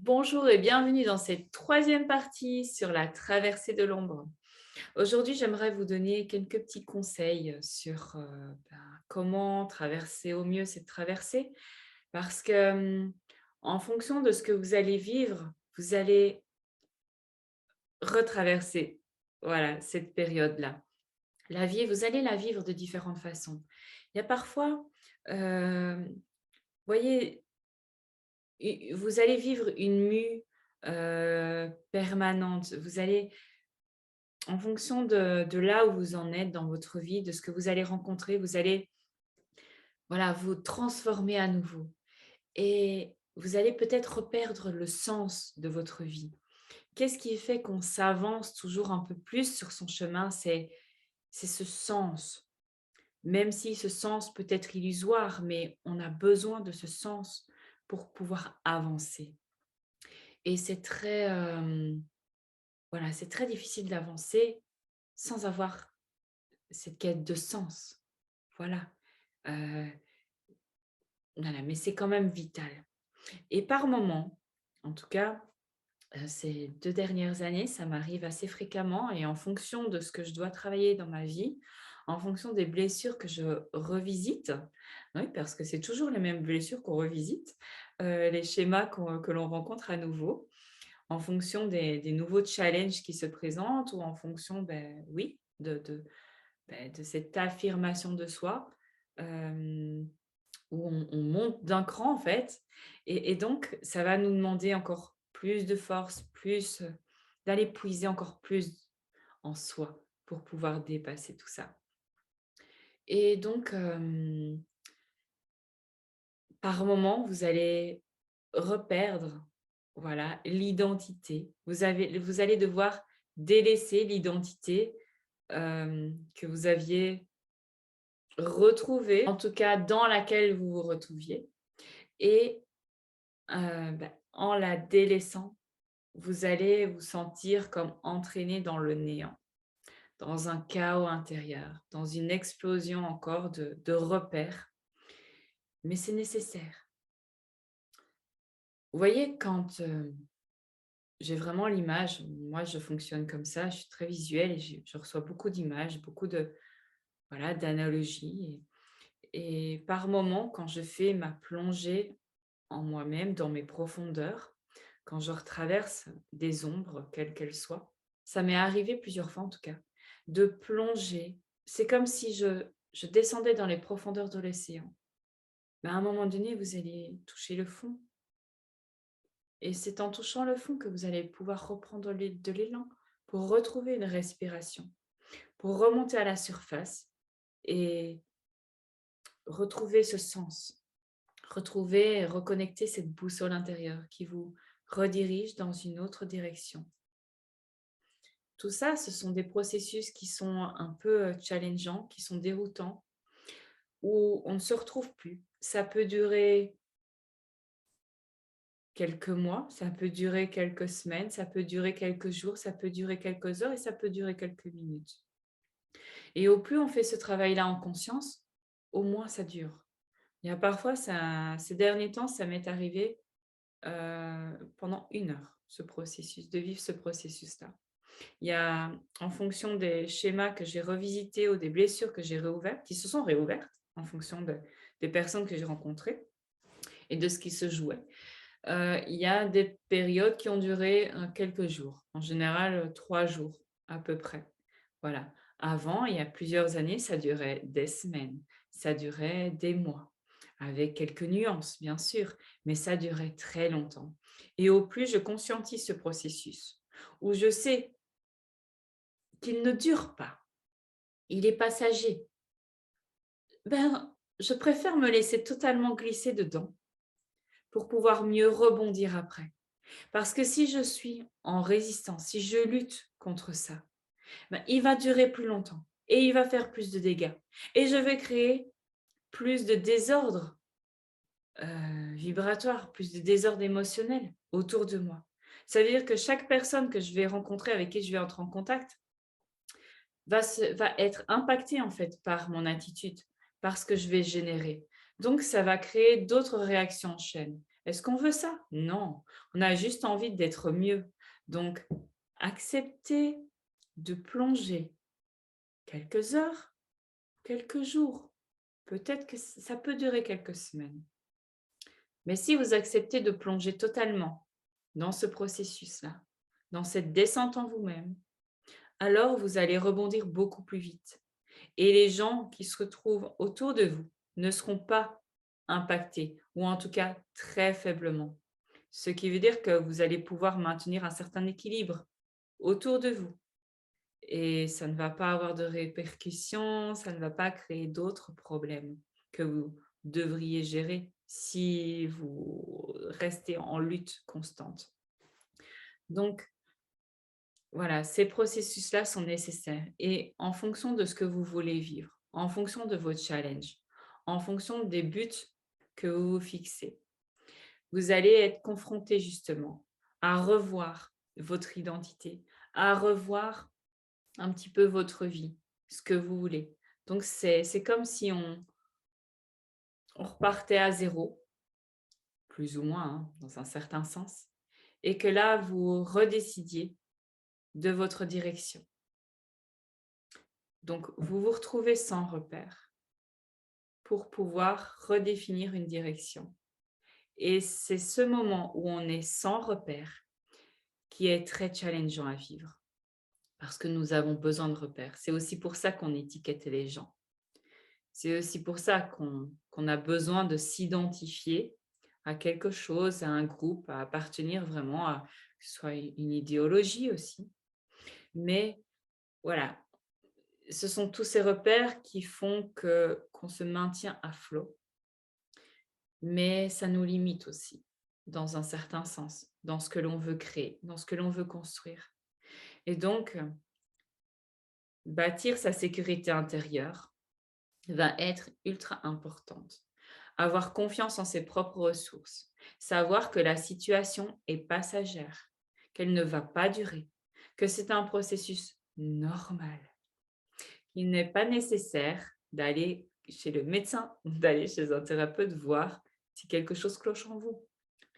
Bonjour et bienvenue dans cette troisième partie sur la traversée de l'ombre. Aujourd'hui, j'aimerais vous donner quelques petits conseils sur comment traverser au mieux cette traversée parce que en fonction de ce que vous allez vivre, vous allez retraverser voilà, cette période-là. La vie, vous allez la vivre de différentes façons. Il y a parfois, vous voyez, vous allez vivre une mue permanente. Vous allez, en fonction de là où vous en êtes dans votre vie, de ce que vous allez rencontrer, vous allez voilà, vous transformer à nouveau. Et vous allez peut-être perdre le sens de votre vie. Qu'est-ce qui fait qu'on s'avance toujours un peu plus sur son chemin? C'est ce sens. Même si ce sens peut être illusoire, mais on a besoin de ce sens pour pouvoir avancer. Et c'est très, voilà, c'est très difficile d'avancer sans avoir cette quête de sens. Voilà, heu, voilà, mais c'est quand même vital et par moment, en tout cas, ces 2 dernières années, ça m'arrive assez fréquemment et en fonction de ce que je dois travailler dans ma vie, en fonction des blessures que je revisite, oui, parce que c'est toujours les mêmes blessures qu'on revisite, les schémas que l'on rencontre à nouveau. En fonction des nouveaux challenges qui se présentent ou en fonction, oui, de cette affirmation de soi, hem, où on monte d'un cran, en fait et donc ça va nous demander encore plus de force, plus, d'aller puiser encore plus en soi pour pouvoir dépasser tout ça et donc par moment, vous allez reperdre, voilà, l'identité. Vous allez devoir délaisser l'identité, que vous aviez retrouvée, en tout cas dans laquelle vous vous retrouviez et en la délaissant, vous allez vous sentir comme entraîné dans le néant, dans un chaos intérieur, dans une explosion encore de repères, mais c'est nécessaire. Vous voyez quand, j'ai vraiment l'image, moi je fonctionne comme ça, je suis très visuelle et je reçois beaucoup d'images, beaucoup de voilà, d'analogies et par moments, quand je fais ma plongée en moi-même, dans mes profondeurs, quand je retraverse des ombres, quelles qu'elles soient, ça m'est arrivé plusieurs fois en tout cas, de plonger. C'est comme si je descendais dans les profondeurs de l'océan. Mais à un moment donné, vous allez toucher le fond et c'est en touchant le fond que vous allez pouvoir reprendre de l'élan pour retrouver une respiration, pour remonter à la surface et retrouver ce sens, retrouver et reconnecter cette boussole intérieure qui vous redirige dans une autre direction. Tout ça, ce sont des processus qui sont un peu challengeants, qui sont déroutants, où on ne se retrouve plus. Ça peut durer quelques mois, ça peut durer quelques semaines, ça peut durer quelques jours, ça peut durer quelques heures et ça peut durer quelques minutes. Et au plus on fait ce travail-là en conscience, au moins ça dure. Il y a parfois, ça, ces derniers temps, ça m'est arrivé pendant 1 heure, ce processus, de vivre ce processus-là. Il y a, en fonction des schémas que j'ai revisités ou des blessures que j'ai réouvertes, qui se sont réouvertes en fonction des personnes que j'ai rencontrées et de ce qui se jouait. Il y a des périodes qui ont duré quelques jours, en général 3 jours à peu près. Voilà. Avant, il y a plusieurs années, ça durait des semaines, ça durait des mois, avec quelques nuances, bien sûr, mais ça durait très longtemps. Et au plus je conscientise ce processus, où je sais qu'il ne dure pas, il est passager, ben, je préfère me laisser totalement glisser dedans pour pouvoir mieux rebondir après. Parce que si je suis en résistance, si je lutte contre ça, ben, il va durer plus longtemps et il va faire plus de dégâts. Et je vais créer plus de désordre vibratoire, plus de désordre émotionnel autour de moi. Ça veut dire que chaque personne que je vais rencontrer, avec qui je vais entrer en contact, va être impactée en fait par mon attitude, par ce que je vais générer. Donc ça va créer d'autres réactions en chaîne. Est-ce qu'on veut ça? Non, on a juste envie d'être mieux. Donc, accepter de plonger quelques heures, quelques jours, peut-être que ça peut durer quelques semaines. Mais si vous acceptez de plonger totalement dans ce processus-là, dans cette descente en vous-même, alors vous allez rebondir beaucoup plus vite. Et les gens qui se retrouvent autour de vous ne seront pas impactés, ou en tout cas très faiblement. Ce qui veut dire que vous allez pouvoir maintenir un certain équilibre autour de vous. Et ça ne va pas avoir de répercussions, ça ne va pas créer d'autres problèmes que vous devriez gérer si vous restez en lutte constante. Donc, voilà, ces processus-là sont nécessaires et en fonction de ce que vous voulez vivre, en fonction de vos challenges, en fonction des buts que vous vous fixez, vous allez être confronté justement à revoir votre identité, à revoir un petit peu votre vie, ce que vous voulez. Donc, c'est comme si on repartait à zéro, plus ou moins, hein, dans un certain sens, et que là, vous redécidiez de votre direction. Donc, vous vous retrouvez sans repère pour pouvoir redéfinir une direction. Et c'est ce moment où on est sans repère qui est très challengeant à vivre parce que nous avons besoin de repères. C'est aussi pour ça qu'on étiquette les gens. C'est aussi pour ça qu'on a besoin de s'identifier à quelque chose, à un groupe, à appartenir vraiment à que ce soit une idéologie aussi. Mais voilà, ce sont tous ces repères qui font qu'on se maintient à flot. Mais ça nous limite aussi, dans un certain sens, dans ce que l'on veut créer, dans ce que l'on veut construire. Et donc, bâtir sa sécurité intérieure va être ultra importante. Avoir confiance en ses propres ressources, savoir que la situation est passagère, qu'elle ne va pas durer, que c'est un processus normal. Il n'est pas nécessaire d'aller chez le médecin ou d'aller chez un thérapeute voir si quelque chose cloche en vous.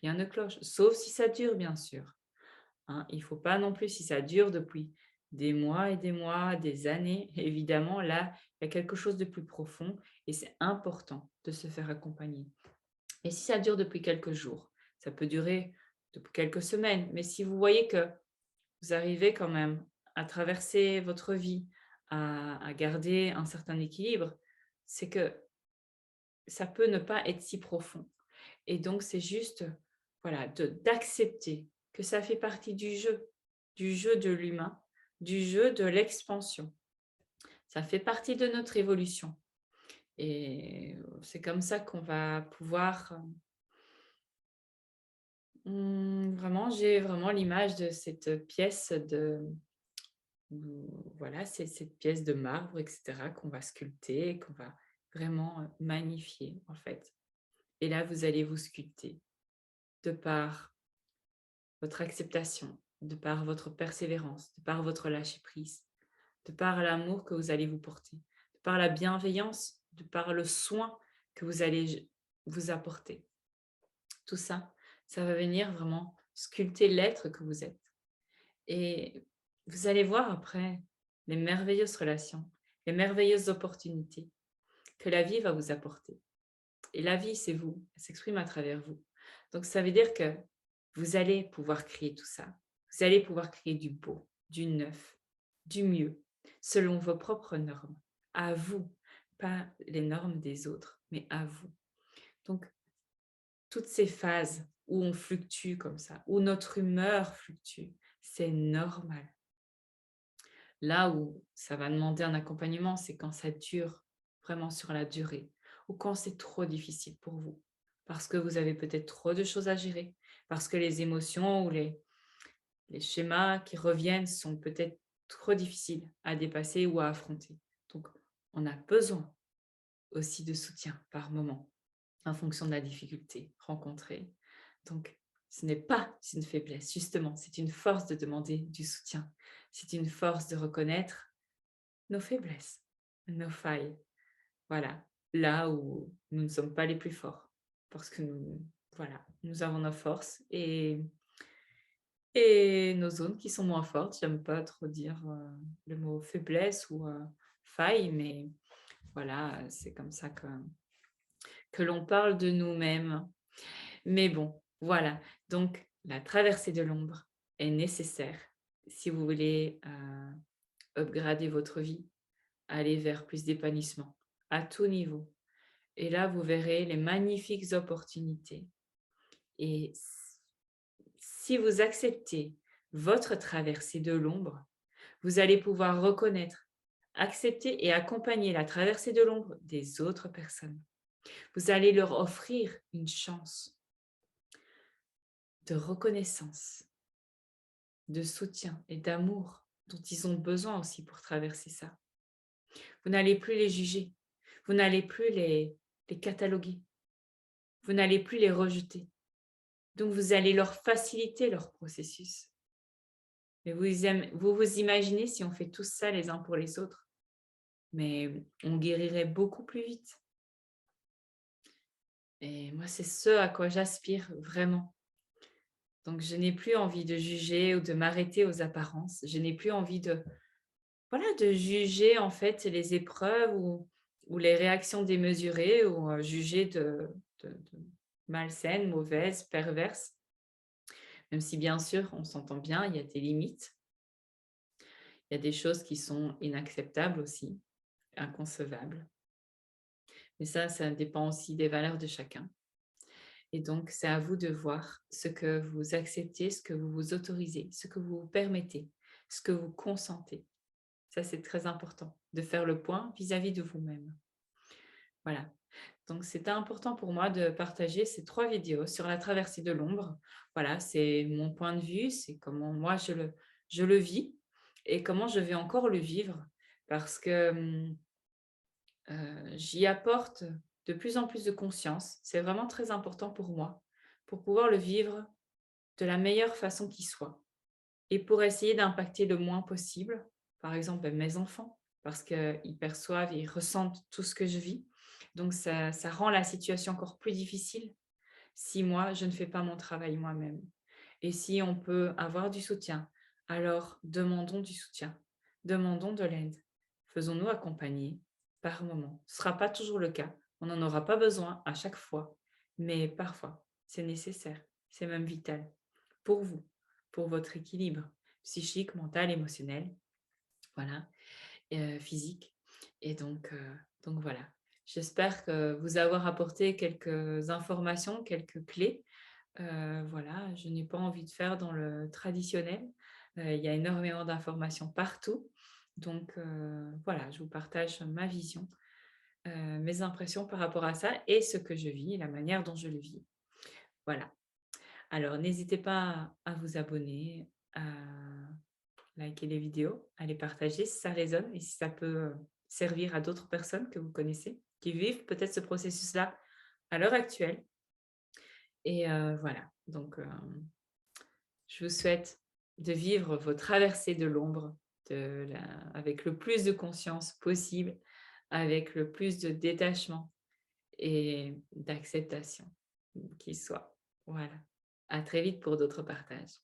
Rien ne cloche, sauf si ça dure, bien sûr. Hein. Il ne faut pas non plus, si ça dure depuis des mois et des mois, des années, évidemment, là, il y a quelque chose de plus profond et c'est important de se faire accompagner. Et si ça dure depuis quelques jours, ça peut durer depuis quelques semaines, mais si vous voyez que vous arrivez quand même à traverser votre vie, à garder un certain équilibre, c'est que ça peut ne pas être si profond. Et donc, c'est juste voilà, d'accepter que ça fait partie du jeu de l'humain, du jeu de l'expansion. Ça fait partie de notre évolution. Et c'est comme ça qu'on va pouvoir... vraiment, j'ai vraiment l'image de cette pièce voilà, c'est cette pièce de marbre, etc., qu'on va sculpter, qu'on va vraiment magnifier, en fait. Et là, vous allez vous sculpter de par votre acceptation, de par votre persévérance, de par votre lâcher-prise, de par l'amour que vous allez vous porter, de par la bienveillance, de par le soin que vous allez vous apporter. Tout ça, ça va venir vraiment sculpter l'être que vous êtes. Et vous allez voir après les merveilleuses relations, les merveilleuses opportunités que la vie va vous apporter. Et la vie, c'est vous, elle s'exprime à travers vous. Donc, ça veut dire que vous allez pouvoir créer tout ça. Vous allez pouvoir créer du beau, du neuf, du mieux, selon vos propres normes. À vous, pas les normes des autres, mais à vous. Donc, toutes ces phases où on fluctue comme ça, où notre humeur fluctue, c'est normal. Là où ça va demander un accompagnement, c'est quand ça dure vraiment sur la durée ou quand c'est trop difficile pour vous, parce que vous avez peut-être trop de choses à gérer, parce que les émotions ou les schémas qui reviennent sont peut-être trop difficiles à dépasser ou à affronter. Donc, on a besoin aussi de soutien par moment, en fonction de la difficulté rencontrée. Donc, ce n'est pas une faiblesse, justement, c'est une force de demander du soutien. C'est une force de reconnaître nos faiblesses, nos failles. Voilà, là où nous ne sommes pas les plus forts, parce que nous Voilà, nous avons nos forces et nos zones qui sont moins fortes. J'aime pas trop dire, le mot faiblesse ou, faille, mais voilà, c'est comme ça que l'on parle de nous-mêmes. Mais bon, voilà, donc la traversée de l'ombre est nécessaire si vous voulez, upgrader votre vie, aller vers plus d'épanouissement à tout niveau. Et là, vous verrez les magnifiques opportunités. Et si vous acceptez votre traversée de l'ombre, vous allez pouvoir reconnaître, accepter et accompagner la traversée de l'ombre des autres personnes. Vous allez leur offrir une chance de reconnaissance, de soutien et d'amour dont ils ont besoin aussi pour traverser ça. Vous n'allez plus les juger, vous n'allez plus les cataloguer, vous n'allez plus les rejeter. Donc vous allez leur faciliter leur processus. Mais vous vous imaginez si on fait tout ça les uns pour les autres, mais on guérirait beaucoup plus vite. Et moi, c'est ce à quoi j'aspire vraiment. Donc je n'ai plus envie de juger ou de m'arrêter aux apparences. Je n'ai plus envie de, voilà, de juger en fait les épreuves ou les réactions démesurées ou juger de malsaines, mauvaises, perverses. Même si bien sûr, on s'entend bien, il y a des limites. Il y a des choses qui sont inacceptables aussi, inconcevables. Mais ça dépend aussi des valeurs de chacun. Et donc, c'est à vous de voir ce que vous acceptez, ce que vous vous autorisez, ce que vous vous permettez, ce que vous consentez. Ça, c'est très important, de faire le point vis-à-vis de vous-même. Voilà. Donc, c'était important pour moi de partager ces 3 vidéos sur la traversée de l'ombre. Voilà, c'est mon point de vue, c'est comment moi je le vis et comment je vais encore le vivre parce que j'y apporte de plus en plus de conscience. C'est vraiment très important pour moi, pour pouvoir le vivre de la meilleure façon qui soit et pour essayer d'impacter le moins possible, par exemple, mes enfants, parce qu'ils perçoivent et ils ressentent tout ce que je vis. Donc ça rend la situation encore plus difficile si moi, je ne fais pas mon travail moi-même. Et si on peut avoir du soutien, alors demandons du soutien, demandons de l'aide. Faisons-nous accompagner par moment. Ce ne sera pas toujours le cas, on n'en aura pas besoin à chaque fois, mais parfois, c'est nécessaire, c'est même vital pour vous, pour votre équilibre psychique, mental, émotionnel, voilà, physique. Et donc voilà. J'espère que vous avoir apporté quelques informations, quelques clés. Voilà, je n'ai pas envie de faire dans le traditionnel. Il y a énormément d'informations partout. Donc voilà, je vous partage ma vision, mes impressions par rapport à ça et ce que je vis, la manière dont je le vis. Voilà. Alors n'hésitez pas à vous abonner, à liker les vidéos, à les partager si ça résonne et si ça peut, servir à d'autres personnes que vous connaissez, qui vivent peut-être ce processus-là à l'heure actuelle et voilà, donc je vous souhaite de vivre vos traversées de l'ombre avec le plus de conscience possible, avec le plus de détachement et d'acceptation qui soit. Voilà. À très vite pour d'autres partages.